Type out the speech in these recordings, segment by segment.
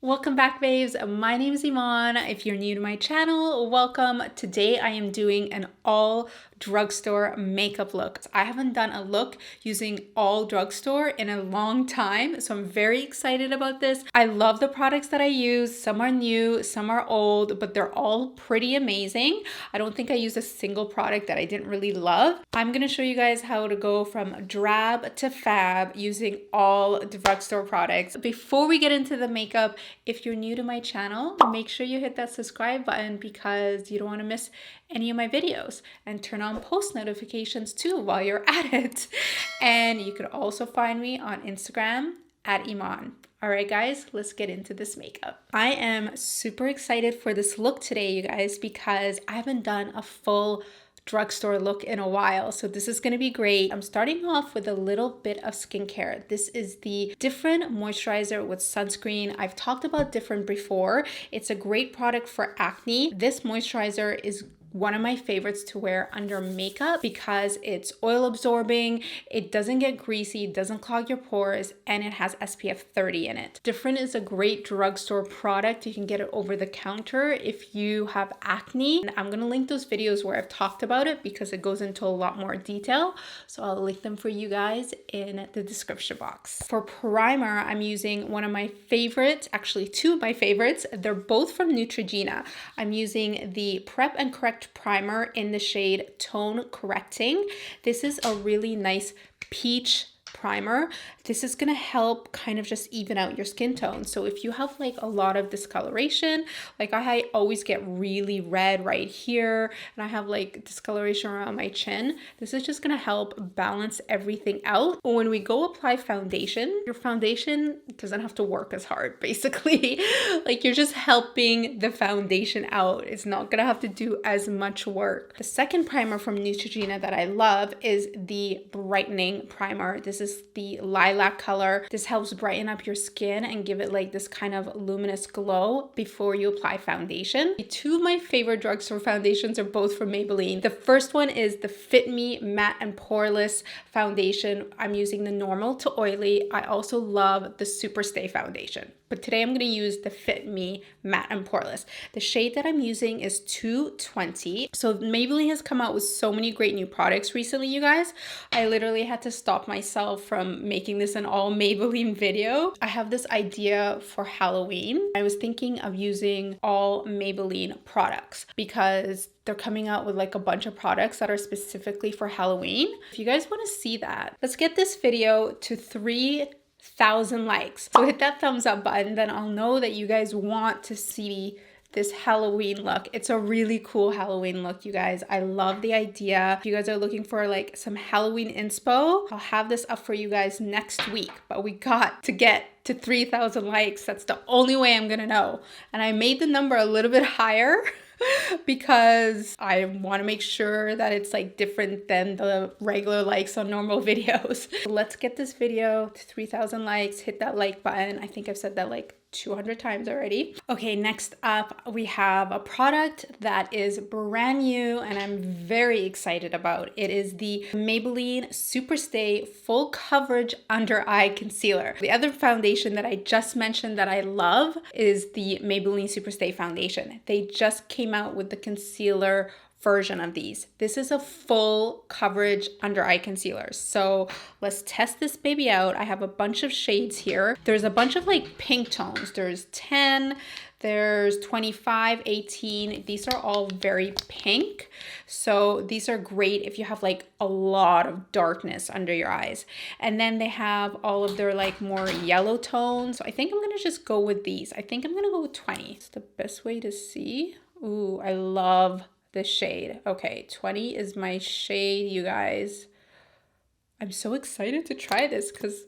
Welcome back, babes. My name is Eman. If you're new to my channel, welcome. Today I am doing an all drugstore makeup look. I haven't done a look using all drugstore in a long time, so I'm very excited about this. I love the products that I use. Some are new, some are old, but they're all pretty amazing. I don't think I used a single product that I didn't really love. I'm gonna show you guys how to go from drab to fab using all drugstore products. Before we get into the makeup, if you're new to my channel, make sure you hit that subscribe button because you don't want to miss any of my videos, and turn on post notifications too while you're at it. And you could also find me on Instagram at Eman. All right, guys, let's get into this makeup. I am super excited for this look today, you guys, because I haven't done a full drugstore look in a while, so this is going to be great. I'm starting off with a little bit of skincare. This is the Different moisturizer with sunscreen. I've talked about Different before. It's a great product for acne. This moisturizer is one of my favorites to wear under makeup because it's oil absorbing, it doesn't get greasy, it doesn't clog your pores, and it has SPF 30 in it. Different is a great drugstore product. You can get it over the counter if you have acne. And I'm gonna link those videos where I've talked about it because it goes into a lot more detail. So I'll link them for you guys in the description box. For primer, I'm using one of my favorites, actually two of my favorites. They're both from Neutrogena. I'm using the Prep and Correct primer in the shade Tone Correcting. This is a really nice peach primer. This is going to help kind of just even out your skin tone. So if you have like a lot of discoloration, like I always get really red right here, and I have like discoloration around my chin, this is just going to help balance everything out. When we go apply foundation, your foundation doesn't have to work as hard, basically. Like you're just helping the foundation out. It's not going to have to do as much work. The second primer from Neutrogena that I love is the brightening primer. This is the lilac color. This helps brighten up your skin and give it like this kind of luminous glow before you apply foundation. Two of my favorite drugstore foundations are both from Maybelline. The first one is the Fit Me Matte and Poreless foundation. I'm using the normal to oily. I also love the Super Stay foundation, but today I'm going to use the Fit Me Matte and Poreless. The shade that I'm using is 220. So Maybelline has come out with so many great new products recently, you guys. I literally had to stop myself from making this an all Maybelline video. I have this idea for Halloween. I was thinking of using all Maybelline products because they're coming out with like a bunch of products that are specifically for Halloween. If you guys want to see that, let's get this video to 3,000 likes. So hit that thumbs up button, then I'll know that you guys want to see this Halloween look. It's a really cool Halloween look, you guys. I love the idea. If you guys are looking for like some Halloween inspo, I'll have this up for you guys next week, but we got to get to 3,000 likes. That's the only way I'm gonna know. And I made the number a little bit higher because I want to make sure that it's like different than the regular likes on normal videos. Let's get this video to 3,000 likes. Hit that like button. I think I've said that like 200 times already. Okay, next up we have a product that is brand new and I'm very excited about. It is the Maybelline Super Stay Full Coverage Under Eye Concealer. The other foundation that I just mentioned that I love is the Maybelline Super Stay foundation. They just came out with the concealer version of these. This is a full coverage under eye concealer. So let's test this baby out. I have a bunch of shades here. There's a bunch of like pink tones. There's 10, there's 25, 18. These are all very pink. So these are great if you have like a lot of darkness under your eyes. And then they have all of their like more yellow tones. So I think I'm gonna just go with these. I think I'm gonna go with 20. It's the best way to see. Ooh, I love this shade. Okay, 20 is my shade, you guys. I'm so excited to try this because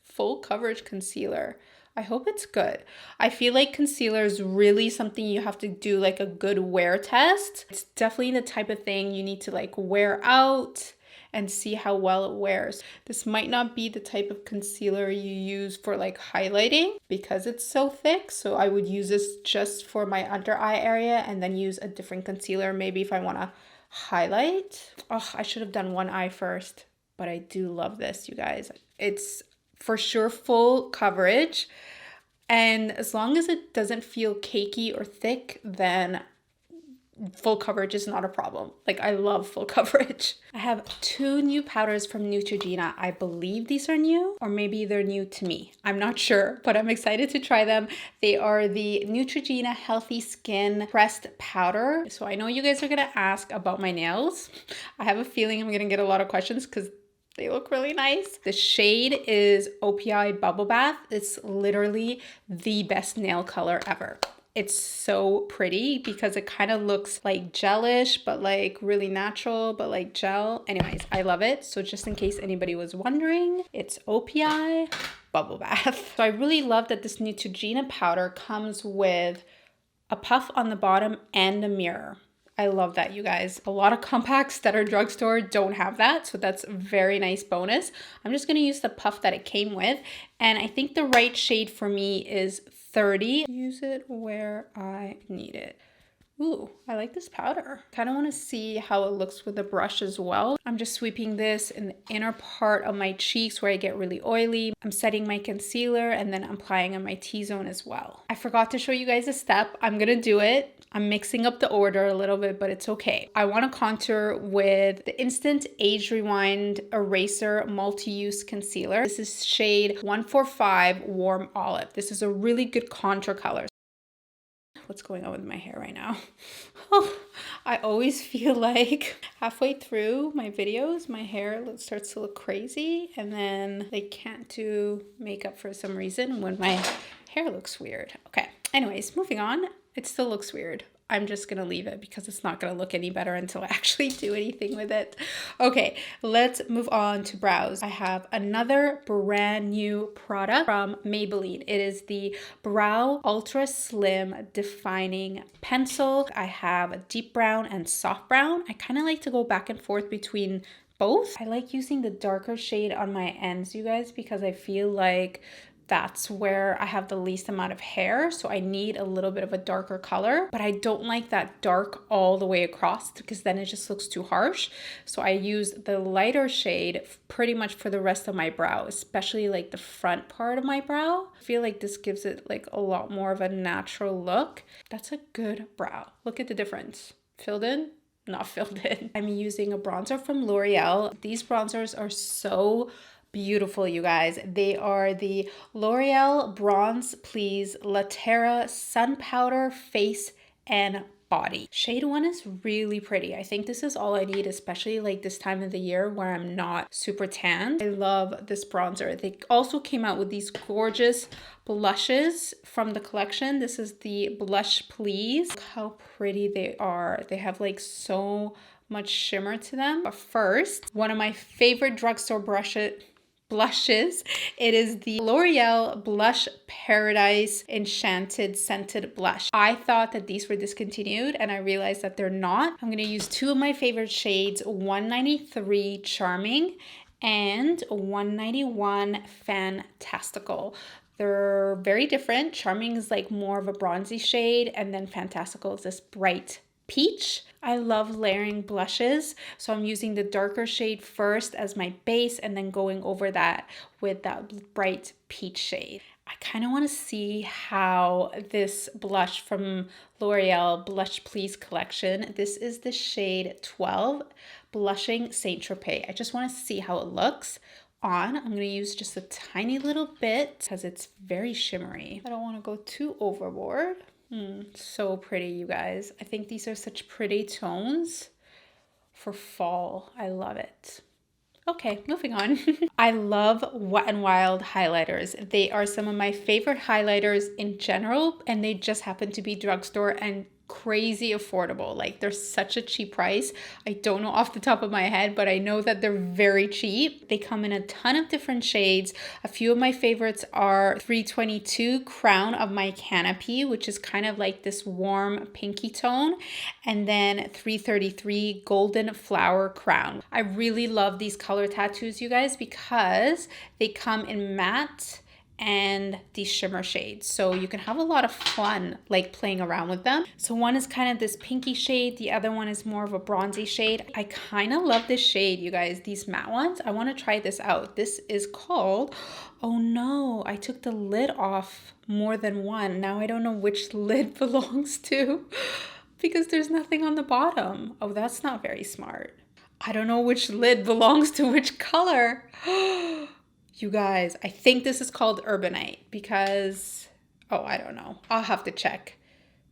full coverage concealer. I hope it's good. I feel like concealer is really something you have to do like a good wear test. It's definitely the type of thing you need to like wear out and see how well it wears. This might not be the type of concealer you use for like highlighting because it's so thick. So I would use this just for my under eye area and then use a different concealer maybe if I want to highlight. Oh, I should have done one eye first, but I do love this, you guys. It's for sure full coverage. And as long as it doesn't feel cakey or thick, then full coverage is not a problem. Like, I love full coverage. I have 2 new powders from Neutrogena. I believe these are new, or maybe they're new to me. I'm not sure, but I'm excited to try them. They are the Neutrogena Healthy Skin Pressed Powder. So I know you guys are gonna ask about my nails. I have a feeling I'm gonna get a lot of questions because they look really nice. The shade is OPI Bubble Bath. It's literally the best nail color ever. It's so pretty because it kind of looks like gelish, but like really natural, but like gel. Anyways, I love it. So just in case anybody was wondering, it's OPI Bubble Bath. So I really love that this Neutrogena powder comes with a puff on the bottom and a mirror. I love that, you guys. A lot of compacts that are drugstore don't have that, so that's a very nice bonus. I'm just gonna use the puff that it came with, and I think the right shade for me is 30. Use it where I need it. Ooh, I like this powder. Kind of want to see how it looks with the brush as well. I'm just sweeping this in the inner part of my cheeks where I get really oily. I'm setting my concealer and then applying on my T-zone as well. I forgot to show you guys a step. I'm gonna do it. I'm mixing up the order a little bit, but it's okay. I want to contour with the Instant Age Rewind Eraser Multi-Use Concealer. This is shade 145 Warm Olive. This is a really good contour color. What's going on with my hair right now? Oh, I always feel like halfway through my videos, my hair starts to look crazy, and then I can't do makeup for some reason when my hair looks weird. Okay, anyways, moving on. It still looks weird. I'm just gonna leave it because it's not gonna look any better until I actually do anything with it. Okay, let's move on to brows. I have another brand new product from Maybelline. It is the Brow Ultra Slim Defining Pencil. I have a deep brown and soft brown. I kind of like to go back and forth between both. I like using the darker shade on my ends, you guys, because I feel like that's where I have the least amount of hair, so I need a little bit of a darker color, but I don't like that dark all the way across because then it just looks too harsh. So I use the lighter shade pretty much for the rest of my brow, especially like the front part of my brow. I feel like this gives it like a lot more of a natural look. That's a good brow. Look at the difference. Filled in? Not filled in. I'm using a bronzer from L'Oreal. These bronzers are so beautiful, you guys. They are the L'Oreal Bronze Please La Terra Sun Powder Face and Body. Shade 1 is really pretty. I think this is all I need, especially like this time of the year where I'm not super tanned. I love this bronzer. They also came out with these gorgeous blushes from the collection. This is the Blush Please. Look how pretty they are. They have like so much shimmer to them. But first, one of my favorite drugstore blushes. It is the L'Oreal Blush Paradise Enchanted Scented Blush. I thought that these were discontinued and I realized that they're not. I'm going to use 2 of my favorite shades, 193 Charming and 191 Fantastical. They're very different. Charming is like more of a bronzy shade, and then Fantastical is this bright peach. I love layering blushes, so I'm using the darker shade first as my base and then going over that with that bright peach shade. I kind of want to see how this blush from L'Oreal Blush Please collection, this is the shade 12 Blushing Saint Tropez. I just want to see how it looks on. I'm going to use just a tiny little bit because it's very shimmery. I don't want to go too overboard. So pretty, you guys. I think these are such pretty tones for fall. I love it. Okay, moving on. I love Wet n Wild highlighters. They are some of my favorite highlighters in general, and they just happen to be drugstore and crazy affordable. Like, they're such a cheap price. I don't know off the top of my head, but I know that they're very cheap. They come in a ton of different shades. A few of my favorites are 322 Crown of My Canopy, which is kind of like this warm pinky tone, and then 333 Golden Flower Crown. I really love these color tattoos, you guys, because they come in matte and these shimmer shades. So you can have a lot of fun like playing around with them. So one is kind of this pinky shade. The other one is more of a bronzy shade. I kind of love this shade, you guys, these matte ones. I want to try this out. This is called, oh no, I took the lid off more than one. Now I don't know which lid belongs to because there's nothing on the bottom. Oh, that's not very smart. I don't know which lid belongs to which color. You guys, I think this is called Urbanite because, oh, I don't know. I'll have to check.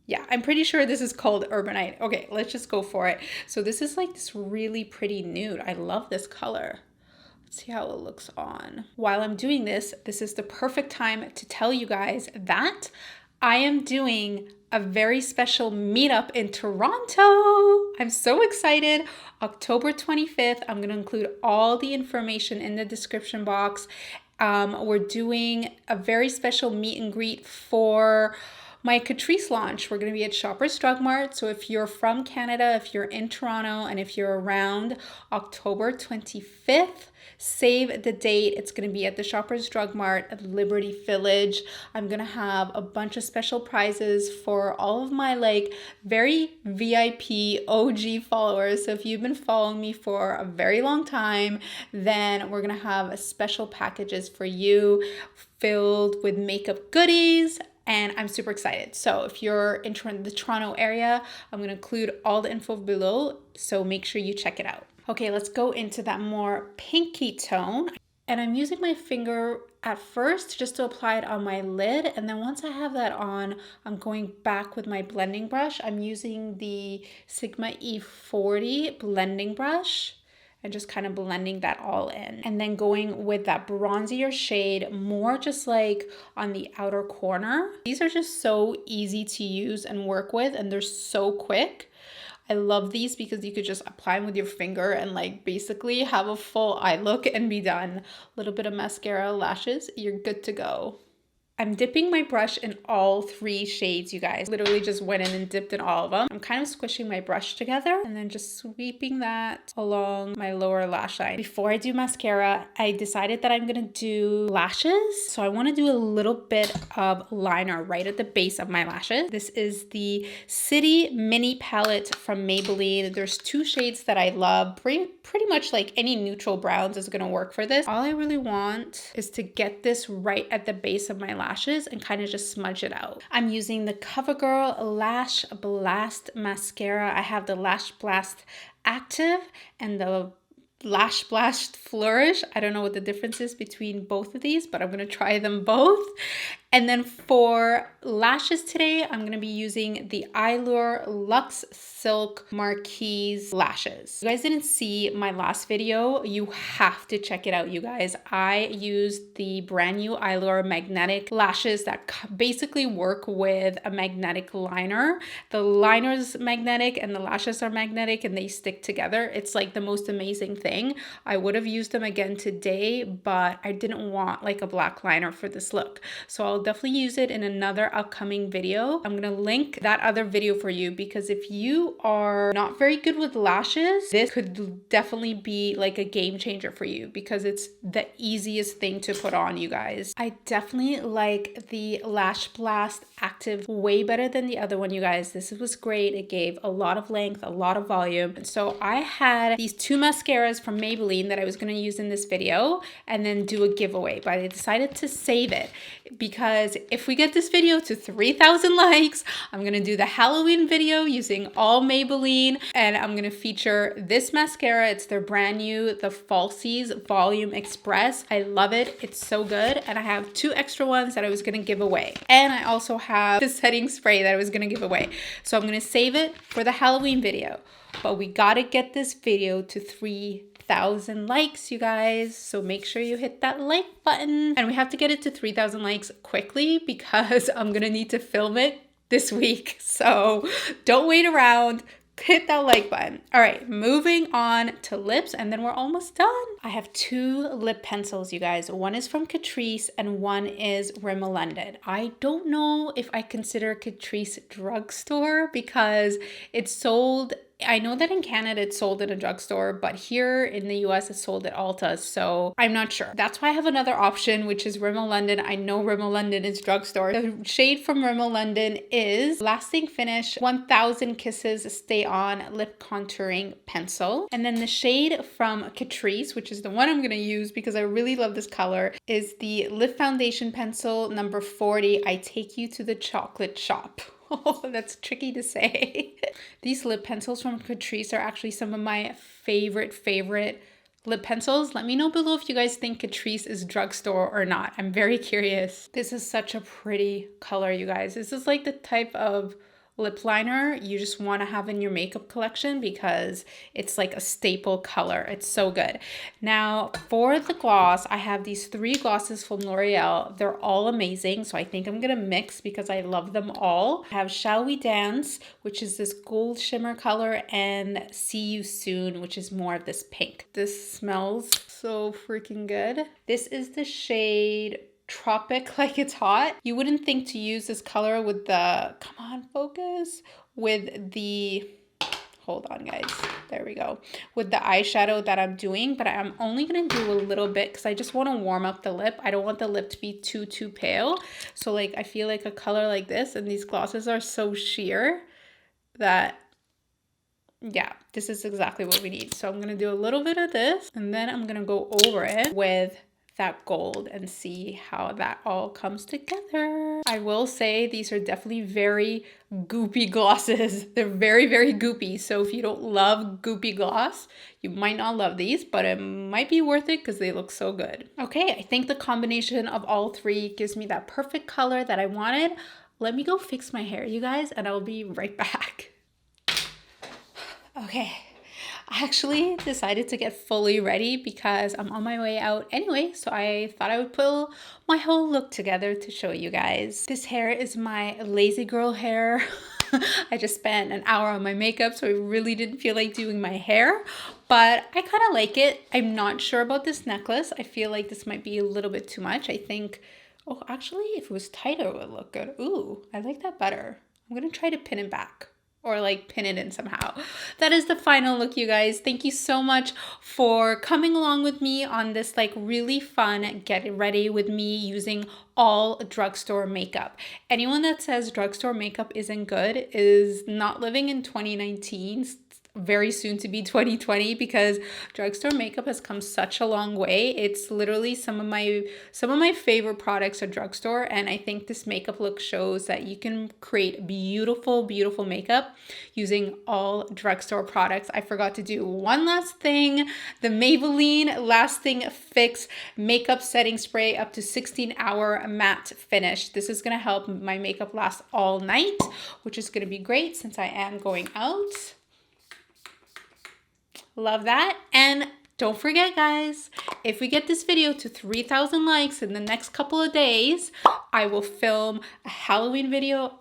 Yeah, I'm pretty sure this is called Urbanite. Okay, let's just go for it. So this is like this really pretty nude. I love this color. Let's see how it looks on. While I'm doing this, this is the perfect time to tell you guys that I am doing a very special meetup in Toronto. I'm so excited. October 25th. I'm going to include all the information in the description box. We're doing a very special meet and greet for my Catrice launch. We're going to be at Shoppers Drug Mart. So if you're from Canada, if you're in Toronto, and if you're around October 25th, save the date. It's going to be at the Shoppers Drug Mart at Liberty Village. I'm going to have a bunch of special prizes for all of my like very VIP OG followers. So if you've been following me for a very long time, then we're going to have special packages for you filled with makeup goodies. And I'm super excited. So if you're in the Toronto area, I'm going to include all the info below. So make sure you check it out. Okay, let's go into that more pinky tone. And I'm using my finger at first just to apply it on my lid. And then once I have that on, I'm going back with my blending brush. I'm using the Sigma E40 blending brush and just kind of blending that all in. And then going with that bronzier shade, more just like on the outer corner. These are just so easy to use and work with, and they're so quick. I love these because you could just apply them with your finger and like basically have a full eye look and be done. A little bit of mascara, lashes, you're good to go. I'm dipping my brush in all three shades, you guys. Literally just went in and dipped in all of them. I'm kind of squishing my brush together and then just sweeping that along my lower lash line. Before I do mascara, I decided that I'm gonna do lashes. So I wanna do a little bit of liner right at the base of my lashes. This is the City Mini Palette from Maybelline. There's two shades that I love. Pretty much like any neutral browns is gonna work for this. All I really want is to get this right at the base of my lashes and kind of just smudge it out. I'm using the CoverGirl Lash Blast Mascara. I have the Lash Blast Active and the Lash Blast Flourish. I don't know what the difference is between both of these, but I'm going to try them both. And then for lashes today, I'm going to be using the Allure Luxe Silk Marquise lashes. You guys didn't see my last video. You have to check it out, you guys. I used the brand new Allure magnetic lashes that basically work with a magnetic liner. The liner's magnetic and the lashes are magnetic and they stick together. It's like the most amazing thing. I would have used them again today, but I didn't want like a black liner for this look. So I'll definitely use it in another upcoming video. I'm gonna link that other video for you because if you are not very good with lashes, this could definitely be like a game changer for you because it's the easiest thing to put on, you guys. I definitely like the Lash Blast Active way better than the other one, you guys. This was great. It gave a lot of length, a lot of volume. So I had these two mascaras from Maybelline that I was gonna use in this video and then do a giveaway, but I decided to save it because if we get this video to 3,000 likes, I'm gonna do the Halloween video using all Maybelline and I'm gonna feature this mascara. It's their brand new, the Falsies Volume Express. I love it. It's so good. And I have two extra ones that I was gonna give away. And I also have the setting spray that I was gonna give away. So I'm gonna save it for the Halloween video. But we gotta get this video to 3,000 likes, you guys. So make sure you hit that like button. And we have to get it to 3,000 likes quickly because I'm gonna need to film it this week. So don't wait around. Hit that like button. All right, moving on to lips and then we're almost done. I have two lip pencils, you guys. One is from Catrice and one is Rimmel London. I don't know if I consider Catrice Drugstore because it's sold I know that in Canada it's sold at a drugstore, but here in the US it's sold at Ulta, so I'm not sure. That's why I have another option, which is Rimmel London. I know Rimmel London is drugstore. The shade from Rimmel London is Lasting Finish 1000 Kisses Stay On Lip Contouring Pencil. And then the shade from Catrice, which is the one I'm going to use because I really love this color, is the Lip Foundation Pencil number 40, I Take You to the Chocolate Shop. Oh, that's tricky to say. These lip pencils from Catrice are actually some of my favorite lip pencils. Let me know below if you guys think Catrice is drugstore or not. I'm very curious. This is such a pretty color, you guys. This is like the type of lip liner you just want to have in your makeup collection because it's like a staple color. It's so good. Now for the gloss, I have these 3 glosses from L'Oreal. They're all amazing, so I think I'm gonna mix because I love them all. I have Shall We Dance, which is this gold shimmer color, and See You Soon, which is more of this pink. This smells so freaking good. This is the shade Tropic Like It's Hot. You wouldn't think to use this color with the, come on, focus, with the, hold on guys, there we go, with the eyeshadow that I'm doing, but I'm only gonna do a little bit because I just want to warm up the lip. I don't want the lip to be too pale. So like I feel like a color like this, and these glosses are so sheer that yeah, this is exactly what we need. So I'm gonna do a little bit of this, and then I'm gonna go over it with that gold and see how that all comes together. I will say these are definitely very goopy glosses. They're very goopy. So if you don't love goopy gloss, you might not love these, but it might be worth it because they look so good. Okay, I think the combination of all 3 gives me that perfect color that I wanted. Let me go fix my hair, you guys, and I'll be right back. Okay. I actually decided to get fully ready because I'm on my way out anyway, so I thought I would pull my whole look together to show you guys. This hair is my lazy girl hair. I just spent an hour on my makeup, so I really didn't feel like doing my hair, but I kind of like it. I'm not sure about this necklace. I feel like this might be a little bit too much. I think, oh, actually, if it was tighter, it would look good. Ooh, I like that better. I'm gonna try to pin it back, or like pin it in somehow. That is the final look, you guys. Thank you so much for coming along with me on this like really fun get ready with me using all drugstore makeup. Anyone that says drugstore makeup isn't good is not living in 2019, very soon to be 2020, because drugstore makeup has come such a long way. It's literally some of my favorite products are drugstore, and I think this makeup look shows that you can create beautiful makeup using all drugstore products. I forgot to do one last thing, the Maybelline Lasting Fix makeup setting spray up to 16-hour matte finish. This is gonna help my makeup last all night, which is gonna be great since I am going out. Love that. And don't forget, guys, if we get this video to 3,000 likes in the next couple of days, I will film a Halloween video.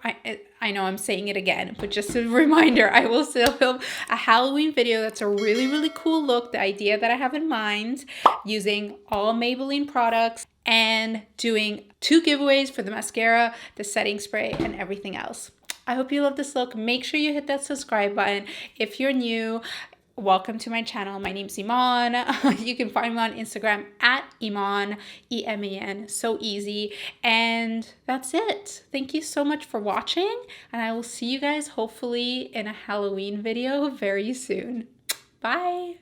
I know I'm saying it again, but just a reminder, I will still film a Halloween video that's a really cool look, the idea that I have in mind, using all Maybelline products and doing 2 giveaways for the mascara, the setting spray, and everything else. I hope you love this look. Make sure you hit that subscribe button. If you're new, welcome to my channel. My name's Eman. You can find me on Instagram at Eman, E-M-A-N, so easy. And that's it. Thank you so much for watching, and I will see you guys hopefully in a Halloween video very soon. Bye.